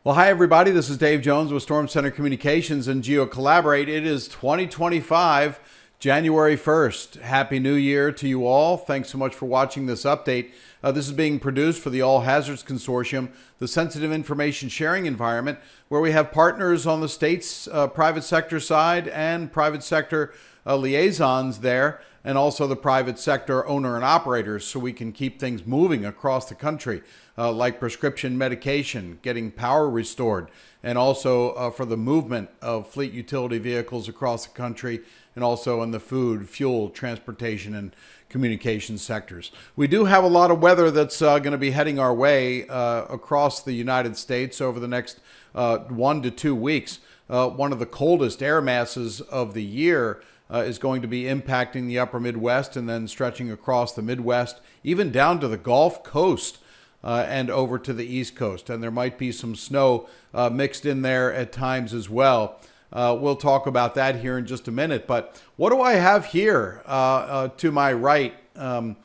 Well, hi, everybody. This is Dave Jones with Storm Center Communications and GeoCollaborate. It is 2025, January 1st. Happy New Year to you all. Thanks so much for watching this update. This is being produced for the All Hazards Consortium, the sensitive information sharing environment, where we have partners on the state's private sector side and private sector liaisons there, and also the private sector owner and operators, so we can keep things moving across the country, like prescription medication, getting power restored, and also for the movement of fleet utility vehicles across the country, and also in the food, fuel, transportation, and communication sectors. We do have a lot of weather that's going to be heading our way across the United States over the next 1 to 2 weeks. One of the coldest air masses of the year is going to be impacting the upper Midwest and then stretching across the Midwest, even down to the Gulf Coast and over to the East Coast. And there might be some snow mixed in there at times as well. We'll talk about that here in just a minute. But what do I have here to my right on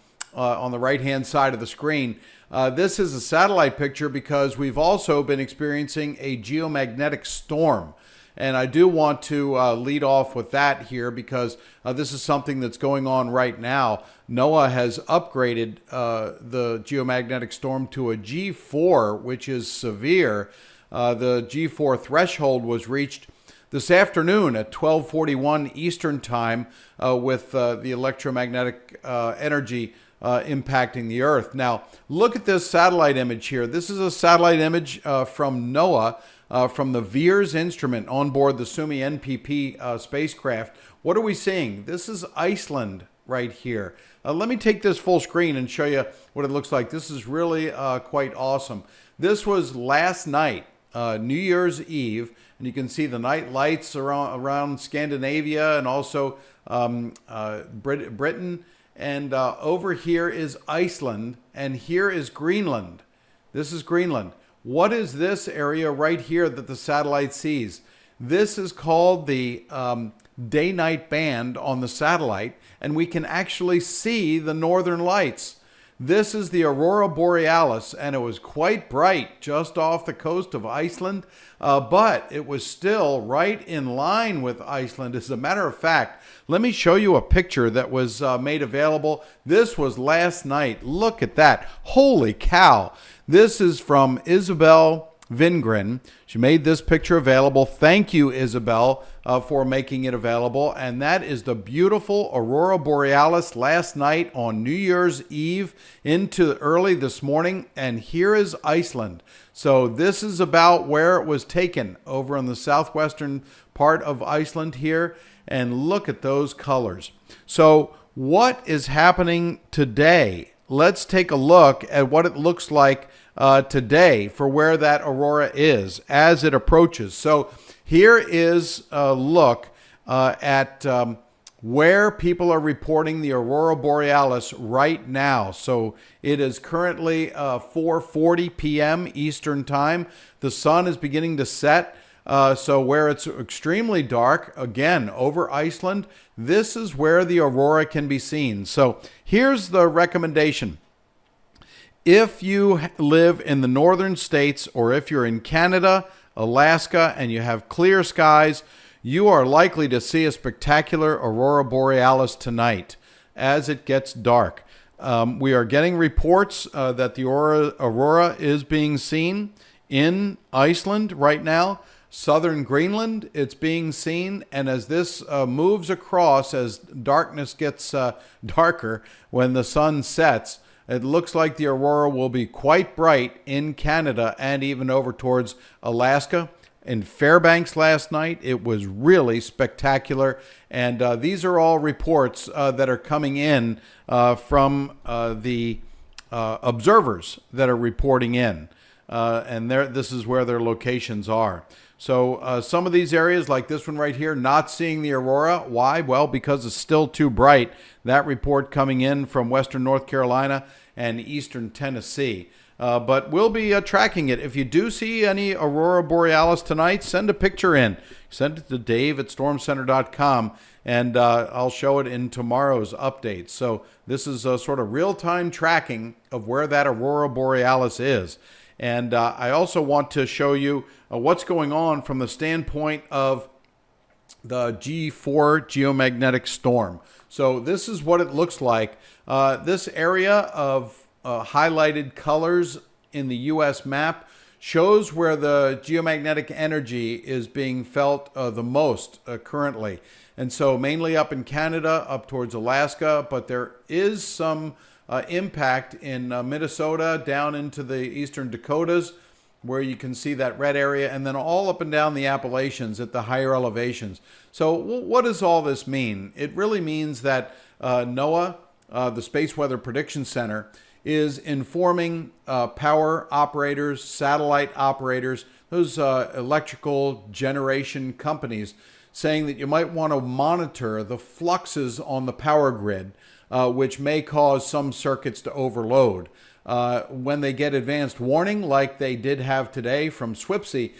the right-hand side of the screen? This is a satellite picture because we've also been experiencing a geomagnetic storm. And I do want to lead off with that here because this is something that's going on right now. NOAA has upgraded the geomagnetic storm to a G4, which is severe. The G4 threshold was reached this afternoon at 12:41 Eastern Time with the electromagnetic energy impacting the Earth. Now, look at this satellite image here. This is a satellite image from NOAA. From the VIIRS instrument on board the Suomi NPP spacecraft. What are we seeing? This is Iceland right here. Let me take this full screen and show you what it looks like. This is really quite awesome. This was last night, New Year's Eve, and you can see the night lights around Scandinavia and also Britain. And over here is Iceland, and here is Greenland. This is Greenland. What is this area right here that the satellite sees? This is called the day-night band on the satellite, and we can actually see the northern lights. This is the Aurora Borealis, and it was quite bright just off the coast of Iceland, but it was still right in line with Iceland. As a matter of fact, let me show you a picture that was made available. This was last night. Look at that. Holy cow. This is from Isabel Vingren. She made this picture available. Thank you, Isabel, for making it available. And that is the beautiful Aurora Borealis last night on New Year's Eve into early this morning. And here is Iceland. So this is about where it was taken over in the southwestern part of Iceland here. And look at those colors. So what is happening today? Let's take a look at what it looks like today for where that aurora is as it approaches. So here is a look at where people are reporting the Aurora Borealis right now. So it is currently 4:40 p.m. Eastern Time. The sun is beginning to set. So where it's extremely dark, again, over Iceland, this is where the aurora can be seen. So here's the recommendation. If you live in the northern states, or if you're in Canada, Alaska, and you have clear skies, you are likely to see a spectacular Aurora Borealis tonight as it gets dark. We are getting reports that the aurora is being seen in Iceland right now. Southern Greenland, it's being seen, and as this moves across, as darkness gets darker when the sun sets, it looks like the aurora will be quite bright in Canada and even over towards Alaska. In Fairbanks last night, it was really spectacular, and these are all reports that are coming in from the observers that are reporting in, and this is where their locations are. So some of these areas, like this one right here, not seeing the aurora. Why? Well, because it's still too bright. That report coming in from western North Carolina and eastern Tennessee. But we'll be tracking it. If you do see any Aurora Borealis tonight, send a picture in. Send it to dave@stormcenter.com, and I'll show it in tomorrow's update. So this is a sort of real-time tracking of where that Aurora Borealis is. And I also want to show you what's going on from the standpoint of the G4 geomagnetic storm. So this is what it looks like. This area of highlighted colors in the U.S. map shows where the geomagnetic energy is being felt the most currently. And so mainly up in Canada, up towards Alaska, but there is some impact in Minnesota down into the eastern Dakotas, where you can see that red area, and then all up and down the Appalachians at the higher elevations. So what does all this mean? It really means that NOAA, the Space Weather Prediction Center, is informing power operators, satellite operators, those electrical generation companies, saying that you might want to monitor the fluxes on the power grid, which may cause some circuits to overload. When they get advanced warning, like they did have today from SWIPSI,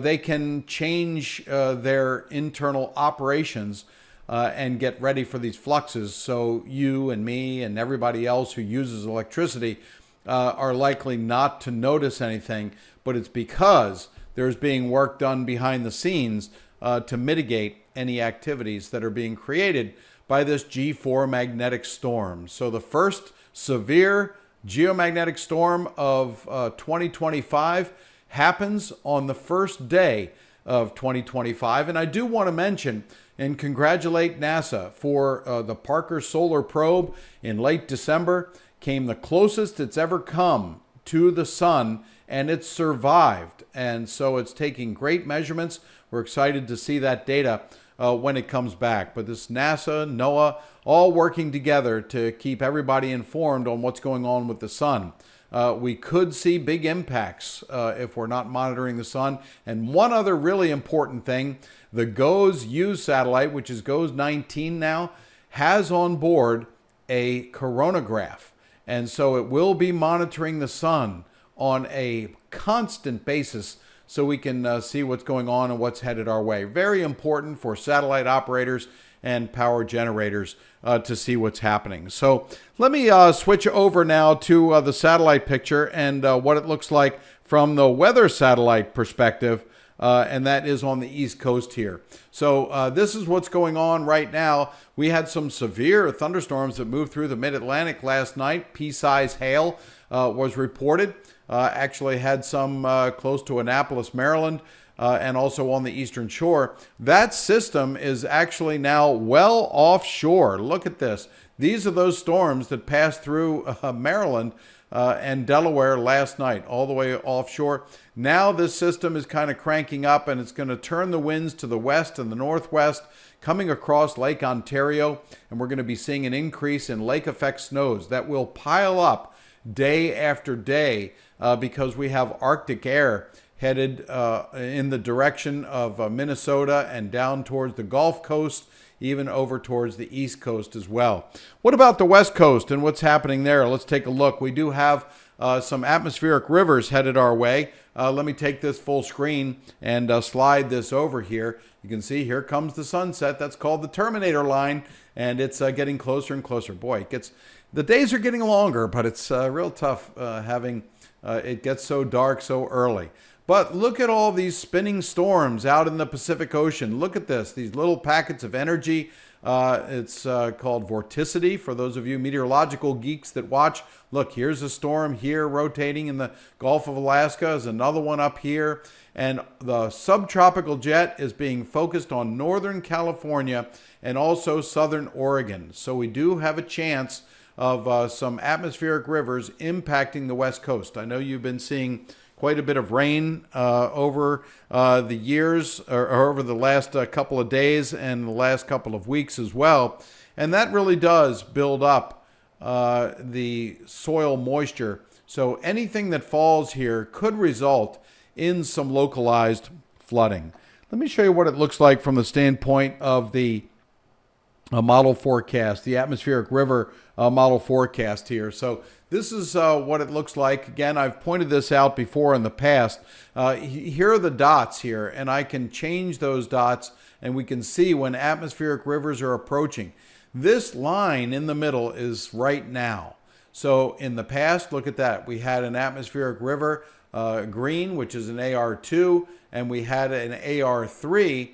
they can change their internal operations and get ready for these fluxes. So you and me and everybody else who uses electricity are likely not to notice anything, but it's because there's being work done behind the scenes to mitigate any activities that are being created by this G4 magnetic storm. So the first severe geomagnetic storm of 2025 happens on the first day of 2025. And I do want to mention and congratulate NASA for the Parker Solar Probe in late December. Came the closest it's ever come to the sun, and it survived. And so it's taking great measurements. We're excited to see that data when it comes back. But this NASA, NOAA, all working together to keep everybody informed on what's going on with the sun. We could see big impacts if we're not monitoring the sun. And one other really important thing, the GOES-U satellite, which is GOES 19 now, has on board a coronagraph. And so it will be monitoring the sun on a constant basis so we can see what's going on and what's headed our way. Very important for satellite operators and power generators to see what's happening. So let me switch over now to the satellite picture and what it looks like from the weather satellite perspective, and that is on the East Coast here. So this is what's going on right now. We had some severe thunderstorms that moved through the mid-Atlantic last night. Pea-size hail was reported. Actually had some close to Annapolis, Maryland, and also on the eastern shore. That system is actually now well offshore. Look at this. These are those storms that passed through Maryland and Delaware last night, all the way offshore. Now this system is kind of cranking up, and it's going to turn the winds to the west and the northwest, coming across Lake Ontario, and we're going to be seeing an increase in lake effect snows that will pile up day after day because we have Arctic air headed in the direction of Minnesota and down towards the Gulf Coast, even over towards the East Coast as well. What about the West Coast and what's happening there? Let's take a look. We do have some atmospheric rivers headed our way. Let me take this full screen and slide this over here. You can see here comes the sunset. That's called the Terminator line, and it's getting closer and closer. Boy, the days are getting longer, but it's real tough having it gets so dark so early. But look at all these spinning storms out in the Pacific Ocean. Look at this, these little packets of energy. It's called vorticity for those of you meteorological geeks that watch. Look, here's a storm here rotating in the Gulf of Alaska. There's another one up here. And the subtropical jet is being focused on Northern California and also Southern Oregon. So we do have a chance of some atmospheric rivers impacting the West Coast. I know you've been seeing quite a bit of rain over the years, or over the last couple of days and the last couple of weeks as well. And that really does build up the soil moisture. So anything that falls here could result in some localized flooding. Let me show you what it looks like from the standpoint of the model forecast, the atmospheric river model forecast here. So this is what it looks like. Again, I've pointed this out before in the past. Here are the dots here, and I can change those dots, and we can see when atmospheric rivers are approaching. This line in the middle is right now. So in the past, look at that. We had an atmospheric river green, which is an AR2, and we had an AR3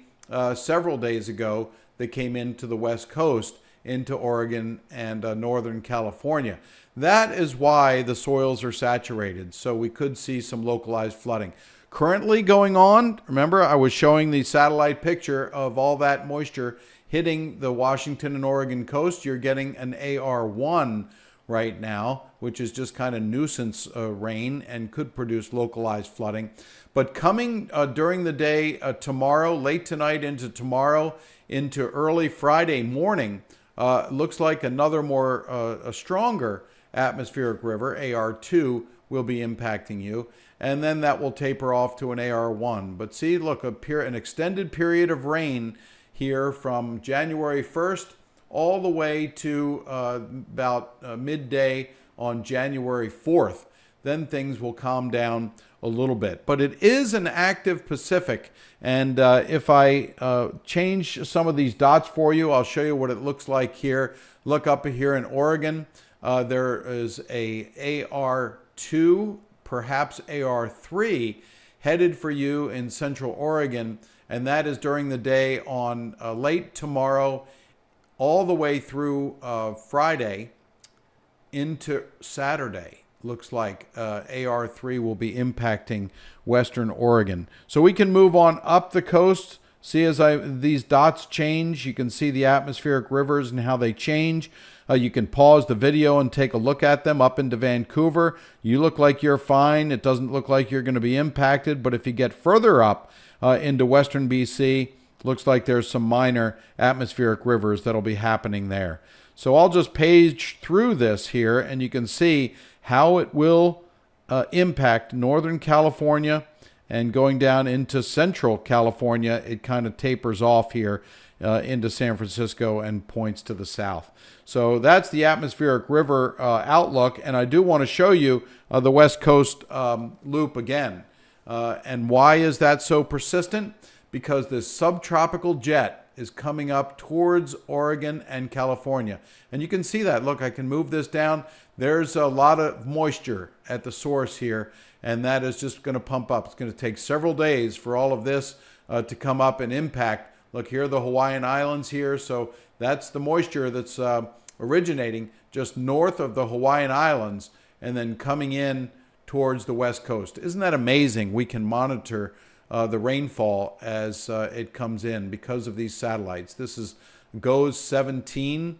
several days ago that came into the West Coast, into Oregon and Northern California. That is why the soils are saturated, so we could see some localized flooding. Currently going on, remember I was showing the satellite picture of all that moisture hitting the Washington and Oregon coast. You're getting an AR1 right now, which is just kind of nuisance rain and could produce localized flooding. But coming during the day tomorrow, late tonight into tomorrow, into early Friday morning, looks like another more a stronger atmospheric river, AR2, will be impacting you. And then that will taper off to an AR1. But see, look, an extended period of rain here from January 1st all the way to about midday on January 4th. Then things will calm down a little bit. But it is an active Pacific. And if I change some of these dots for you, I'll show you what it looks like here. Look up here in Oregon. There is a AR2, perhaps AR3, headed for you in central Oregon, and that is during the day on late tomorrow all the way through Friday into Saturday. Looks like AR3 will be impacting western Oregon. So we can move on up the coast. See, as these dots change, you can see the atmospheric rivers and how they change. You can pause the video and take a look at them up into Vancouver. You look like you're fine. It doesn't look like you're going to be impacted. But if you get further up into western BC, looks like there's some minor atmospheric rivers that'll be happening there. So I'll just page through this here, and you can see how it will impact Northern California, and going down into Central California, it kind of tapers off here into San Francisco and points to the south. So that's the atmospheric river outlook, and I do want to show you the West Coast loop again. And why is that so persistent? Because this subtropical jet is coming up towards Oregon and California. And you can see that. Look, I can move this down. There's a lot of moisture at the source here, and that is just going to pump up. It's going to take several days for all of this to come up and impact. Look, here are the Hawaiian Islands here. So that's the moisture that's originating just north of the Hawaiian Islands and then coming in towards the West Coast. Isn't that amazing? We can monitor the rainfall as it comes in because of these satellites. This is GOES 17.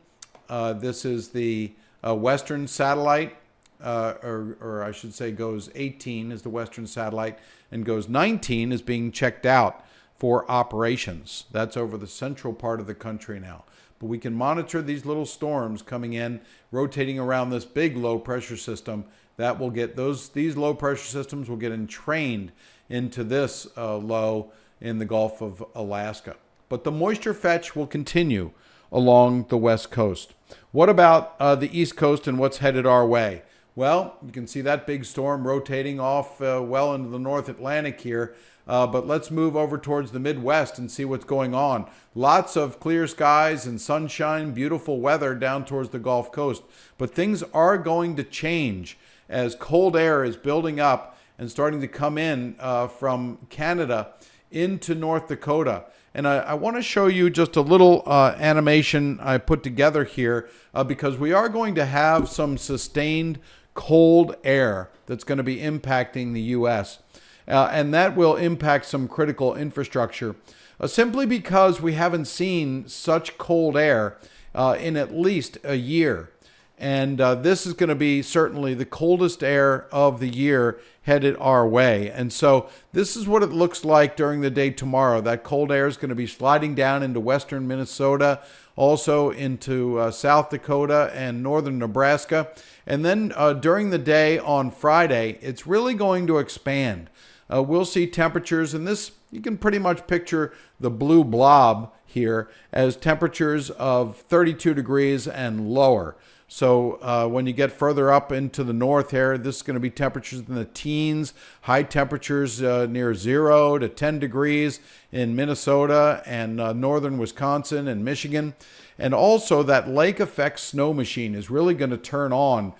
This is the Western satellite, or I should say GOES 18 is the Western satellite, and GOES 19 is being checked out for operations. That's over the central part of the country now. But we can monitor these little storms coming in, rotating around this big low pressure system. That will get these low pressure systems will get entrained into this low in the Gulf of Alaska. But the moisture fetch will continue along the West Coast. What about the East Coast and what's headed our way? Well, you can see that big storm rotating off well into the North Atlantic here. But let's move over towards the Midwest and see what's going on. Lots of clear skies and sunshine, beautiful weather down towards the Gulf Coast. But things are going to change as cold air is building up and starting to come in from Canada into North Dakota. And I want to show you just a little animation I put together here because we are going to have some sustained cold air that's going to be impacting the U.S. And that will impact some critical infrastructure simply because we haven't seen such cold air in at least a year. And this is going to be certainly the coldest air of the year headed our way. And so this is what it looks like during the day tomorrow. That cold air is going to be sliding down into western Minnesota, also into South Dakota and northern Nebraska. And then during the day on Friday, it's really going to expand. We'll see temperatures, and this, you can pretty much picture the blue blob here as temperatures of 32 degrees and lower. So when you get further up into the north here, this is going to be temperatures in the teens, high temperatures near 0 to 10 degrees in Minnesota and northern Wisconsin and Michigan. And also that lake effect snow machine is really going to turn on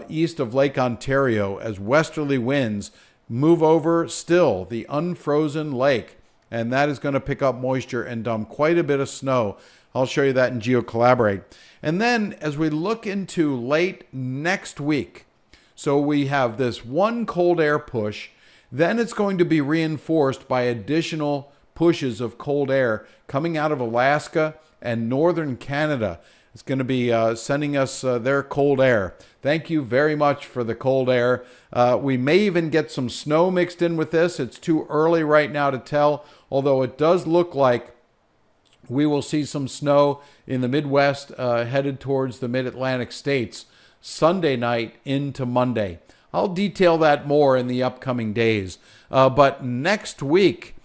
east of Lake Ontario as westerly winds move over still, the unfrozen lake. And that is going to pick up moisture and dump quite a bit of snow. I'll show you that in GeoCollaborate. And then as we look into late next week, so we have this one cold air push, then it's going to be reinforced by additional pushes of cold air coming out of Alaska and northern Canada. It's going to be sending us their cold air. Thank you very much for the cold air. We may even get some snow mixed in with this. It's too early right now to tell, although it does look like we will see some snow in the Midwest headed towards the mid-Atlantic states Sunday night into Monday. I'll detail that more in the upcoming days. But next week,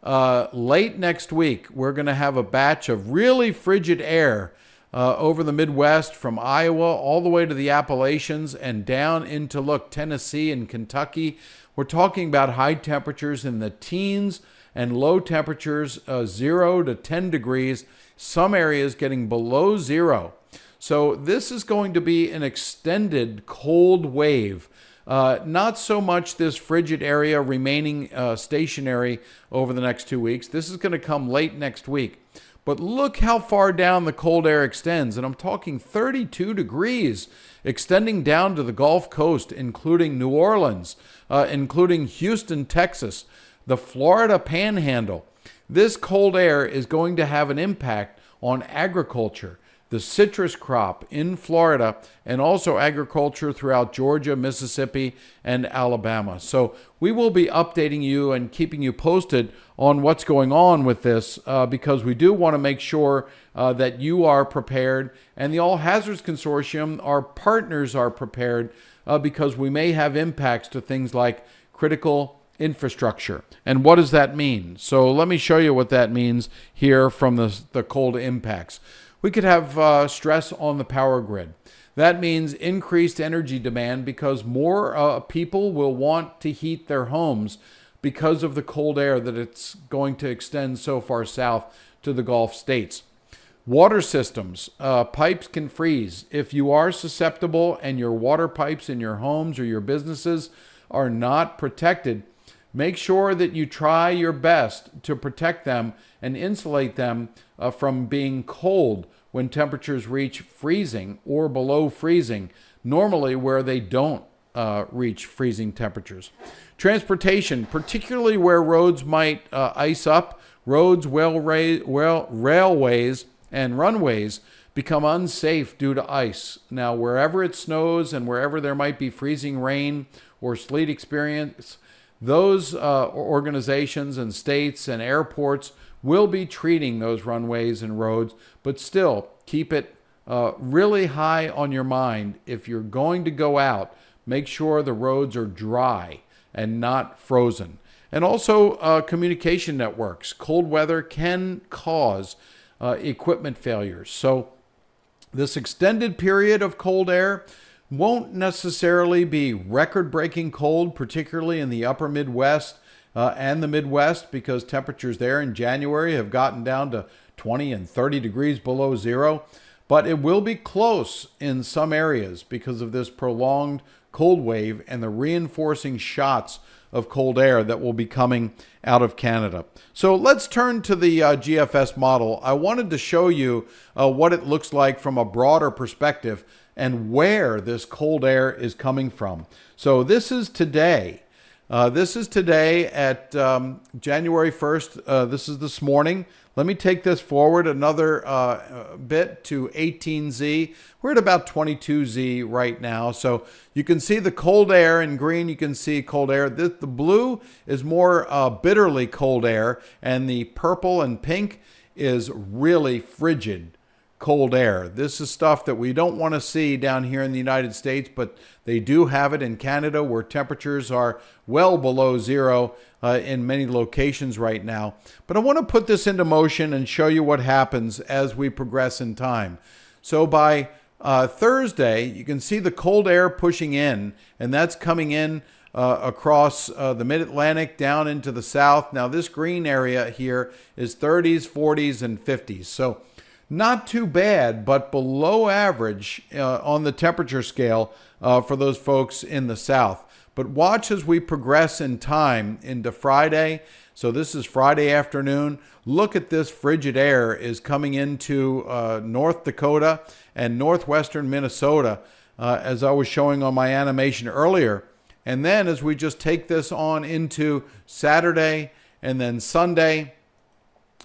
late next week, we're going to have a batch of really frigid air over the Midwest from Iowa all the way to the Appalachians and down into, look, Tennessee and Kentucky. We're talking about high temperatures in the teens and low temperatures 0 to 10 degrees, some areas getting below zero. So this is going to be an extended cold wave. Not so much this frigid area remaining stationary over the next 2 weeks. This is going to come late next week. But look how far down the cold air extends. And I'm talking 32 degrees, extending down to the Gulf Coast, including New Orleans, including Houston, Texas, the Florida Panhandle. This cold air is going to have an impact on agriculture, the citrus crop in Florida, and also agriculture throughout Georgia, Mississippi, and Alabama. So we will be updating you and keeping you posted on what's going on with this because we do want to make sure that you are prepared and the All Hazards Consortium, our partners, are prepared because we may have impacts to things like critical infrastructure. And what does that mean? So let me show you what that means here from the cold impacts. We could have stress on the power grid. That means increased energy demand because more people will want to heat their homes because of the cold air that it's going to extend so far south to the Gulf states. Water systems, pipes can freeze. If you are susceptible and your water pipes in your homes or your businesses are not protected, make sure that you try your best to protect them and insulate them from being cold when temperatures reach freezing or below freezing, normally where they don't reach freezing temperatures. Transportation, particularly where roads might ice up, roads, railways, and runways become unsafe due to ice. Now, wherever it snows and wherever there might be freezing rain or sleet experience, those organizations and states and airports will be treating those runways and roads, but still keep it really high on your mind. If you're going to go out, make sure the roads are dry and not frozen. And also communication networks. Cold weather can cause equipment failures. So this extended period of cold air won't necessarily be record-breaking cold, particularly in the upper Midwest and the Midwest, because temperatures there in January have gotten down to 20 and 30 degrees below zero. But it will be close in some areas because of this prolonged cold wave and the reinforcing shots of cold air that will be coming out of Canada. So let's turn to the GFS model. I wanted to show you what it looks like from a broader perspective and where this cold air is coming from. So this is today. This is today at January 1st. This is this morning. Let me take this forward another bit to 18Z. We're at about 22Z right now. So you can see the cold air in green. You can see cold air. The blue is more bitterly cold air, and the purple and pink is really frigid cold air. This is stuff that we don't want to see down here in the United States, but they do have it in Canada where temperatures are well below zero in many locations right now. But I want to put this into motion and show you what happens as we progress in time. So by Thursday, you can see the cold air pushing in, and that's coming in across the mid-Atlantic down into the south. Now this green area here is 30s, 40s, and 50s. So not too bad, but below average on the temperature scale for those folks in the south. But watch as we progress in time into Friday. So this is Friday afternoon. Look at this frigid air is coming into North Dakota and northwestern Minnesota, as I was showing on my animation earlier. And then as we just take this on into Saturday and then Sunday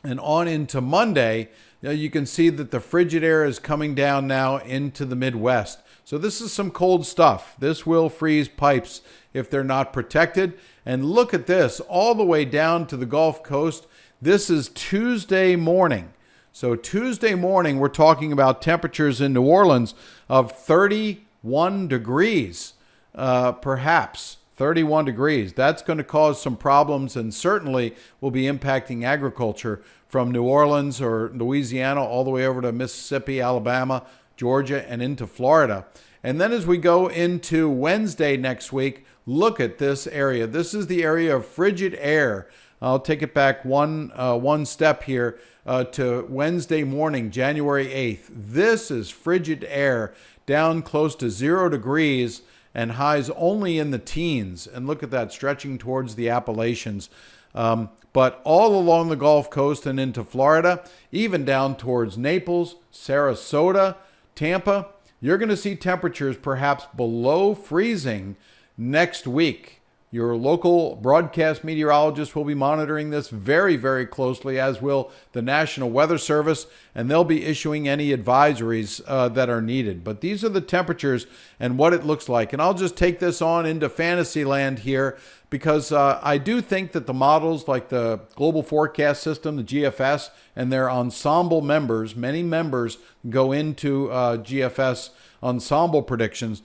and on into Monday, you can see that the frigid air is coming down now into the Midwest. So this is some cold stuff. This will freeze pipes if they're not protected. And look at this, all the way down to the Gulf Coast. This is Tuesday morning. So Tuesday morning, we're talking about temperatures in New Orleans of 31 degrees, perhaps 31 degrees. That's going to cause some problems and certainly will be impacting agriculture from New Orleans or Louisiana all the way over to Mississippi, Alabama, Georgia, and into Florida. And then as we go into Wednesday next week, look at this area. This is the area of frigid air. I'll take it back one step here to Wednesday morning, January 8th. This is frigid air down close to 0 degrees and highs only in the teens. And look at that, stretching towards the Appalachians. But all along the Gulf Coast and into Florida, even down towards Naples, Sarasota, Tampa, you're going to see temperatures perhaps below freezing next week. Your local broadcast meteorologist will be monitoring this very, very closely, as will the National Weather Service, and they'll be issuing any advisories that are needed. But these are the temperatures and what it looks like. And I'll just take this on into fantasy land here because I do think that the models like the Global Forecast System, the GFS, and their ensemble members, many members go into GFS ensemble predictions,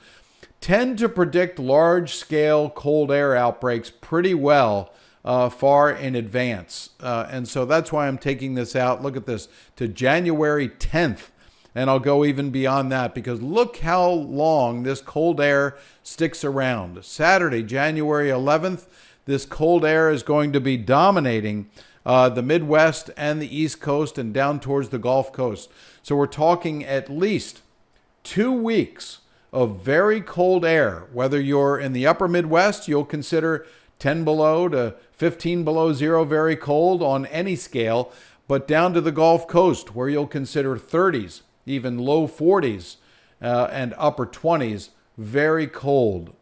tend to predict large-scale cold air outbreaks pretty well far in advance. And so that's why I'm taking this out. Look at this, to January 10th. And I'll go even beyond that because look how long this cold air sticks around. Saturday, January 11th, this cold air is going to be dominating the Midwest and the East Coast and down towards the Gulf Coast. So we're talking at least 2 weeks of very cold air. Whether you're in the upper Midwest, you'll consider 10 below to 15 below zero very cold on any scale, but down to the Gulf Coast where you'll consider 30s, even low 40s and upper 20s, very cold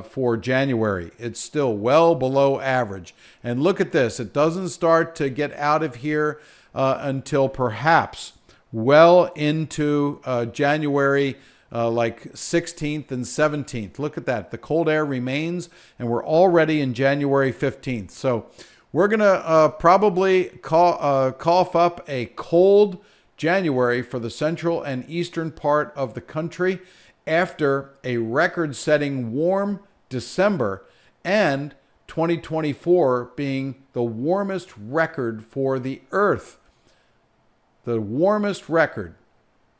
for January. It's still well below average. And look at this. It doesn't start to get out of here until perhaps well into January like 16th and 17th. Look at that. The cold air remains, and we're already in January 15th. So we're going to probably cough up a cold January for the central and eastern part of the country after a record-setting warm December and 2024 being the warmest record for the Earth. The warmest record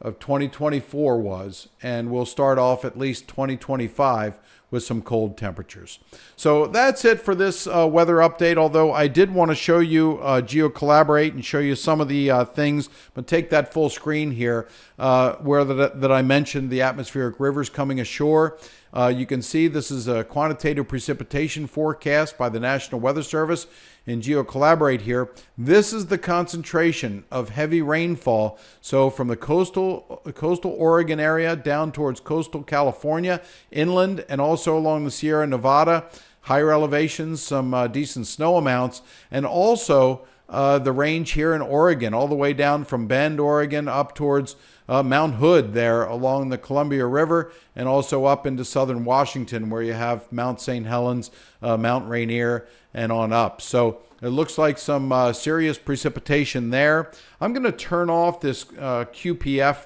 of 2024 was, and we'll start off at least 2025 with some cold temperatures. So that's it for this weather update, although I did want to show you GeoCollaborate and show you some of the things, but take that full screen here where that I mentioned the atmospheric rivers coming ashore. You can see this is a quantitative precipitation forecast by the National Weather Service in GeoCollaborate here. This is the concentration of heavy rainfall. So from the coastal Oregon area down towards coastal California, inland, and also along the Sierra Nevada, higher elevations, some decent snow amounts, and also the range here in Oregon, all the way down from Bend, Oregon, up towards Mount Hood there along the Columbia River, and also up into southern Washington where you have Mount St. Helens, Mount Rainier, and on up. So it looks like some serious precipitation there. I'm going to turn off this QPF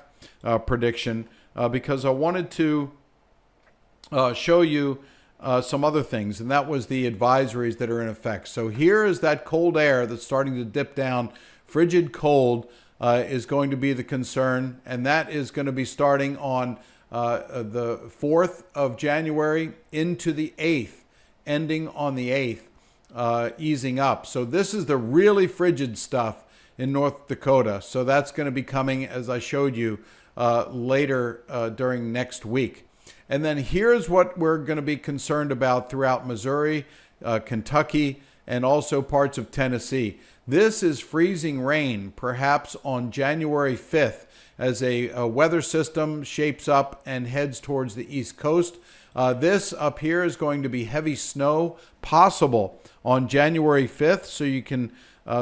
prediction because I wanted to show you some other things, and that was the advisories that are in effect. So here is that cold air that's starting to dip down. Frigid cold is going to be the concern, and that is going to be starting on the 4th of January into the 8th, ending on the 8th, easing up. So this is the really frigid stuff in North Dakota. So that's going to be coming, as I showed you, later during next week. And then here's what we're going to be concerned about throughout Missouri, Kentucky, and also parts of Tennessee. This is freezing rain, perhaps on January 5th, as a weather system shapes up and heads towards the East Coast. This up here is going to be heavy snow possible on January 5th, so you can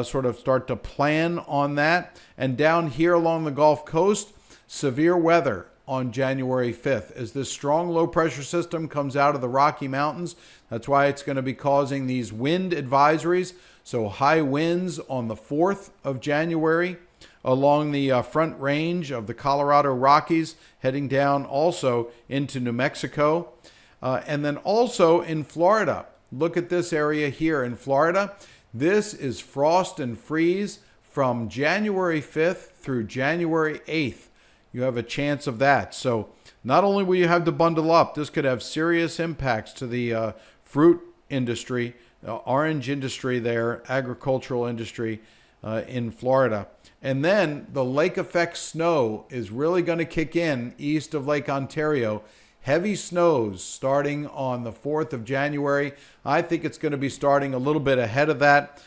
sort of start to plan on that. And down here along the Gulf Coast, severe weather on January 5th as this strong low pressure system comes out of the Rocky Mountains. That's why it's going to be causing these wind advisories. So high winds on the 4th of January along the front range of the Colorado Rockies, heading down also into New Mexico. And then also in Florida. Look at this area here in Florida. This is frost and freeze from January 5th through January 8th. You have a chance of that. So not only will you have to bundle up, this could have serious impacts to the fruit industry, orange industry there, agricultural industry in Florida. And then the lake effect snow is really going to kick in east of Lake Ontario. Heavy snows starting on the 4th of January. I think it's going to be starting a little bit ahead of that,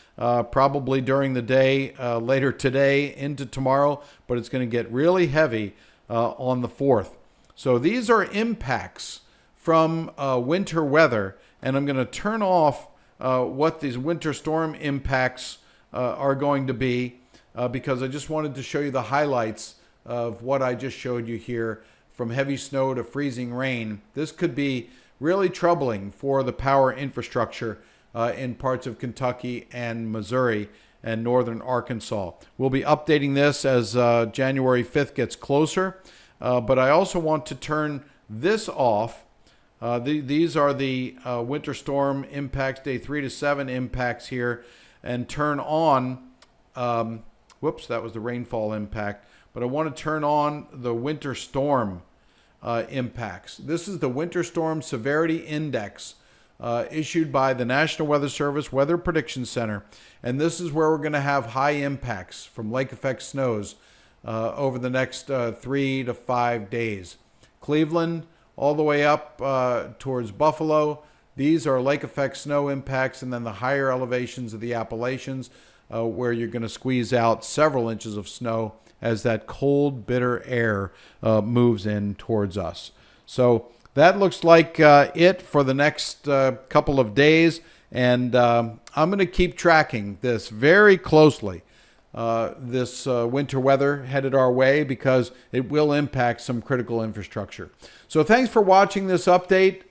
probably during the day, later today into tomorrow, but it's going to get really heavy on the 4th. So these are impacts from winter weather, and I'm going to turn off what these winter storm impacts are going to be because I just wanted to show you the highlights of what I just showed you here. From heavy snow to freezing rain, this could be really troubling for the power infrastructure in parts of Kentucky and Missouri and northern Arkansas. We'll be updating this as January 5th gets closer, but I also want to turn this off. These are the winter storm impacts, day 3 to 7 impacts here, and turn on, whoops, that was the rainfall impact. But I want to turn on the winter storm impacts. This is the Winter Storm Severity Index issued by the National Weather Service Weather Prediction Center. And this is where we're going to have high impacts from lake effect snows over the next 3 to 5 days. Cleveland all the way up towards Buffalo. These are lake effect snow impacts, and then the higher elevations of the Appalachians where you're going to squeeze out several inches of snow as that cold, bitter air moves in towards us. So that looks like it for the next couple of days. And I'm going to keep tracking this very closely, this winter weather headed our way, because it will impact some critical infrastructure. So thanks for watching this update.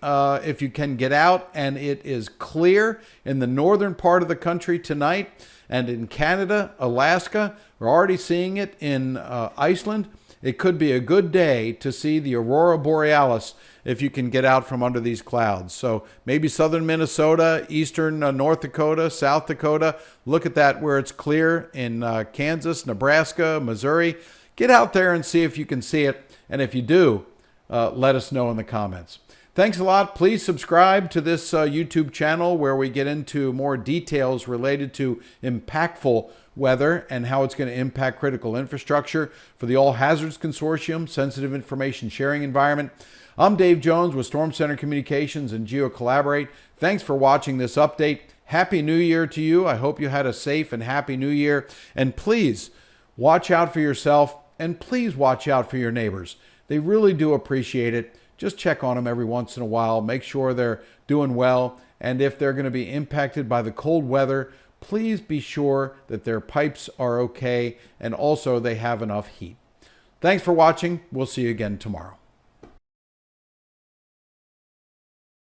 If you can get out and it is clear in the northern part of the country tonight, and in Canada, Alaska, we're already seeing it in Iceland. It could be a good day to see the Aurora Borealis if you can get out from under these clouds. So maybe southern Minnesota, eastern North Dakota, South Dakota. Look at that where it's clear in Kansas, Nebraska, Missouri. Get out there and see if you can see it. And if you do, let us know in the comments. Thanks a lot. Please subscribe to this YouTube channel where we get into more details related to impactful weather and how it's going to impact critical infrastructure for the All Hazards Consortium Sensitive Information Sharing Environment. I'm Dave Jones with Storm Center Communications and GeoCollaborate. Thanks for watching this update. Happy New Year to you. I hope you had a safe and happy New Year. And please watch out for yourself, and please watch out for your neighbors. They really do appreciate it. Just check on them every once in a while. Make sure they're doing well. And if they're going to be impacted by the cold weather, please be sure that their pipes are okay and also they have enough heat. Thanks for watching. We'll see you again tomorrow.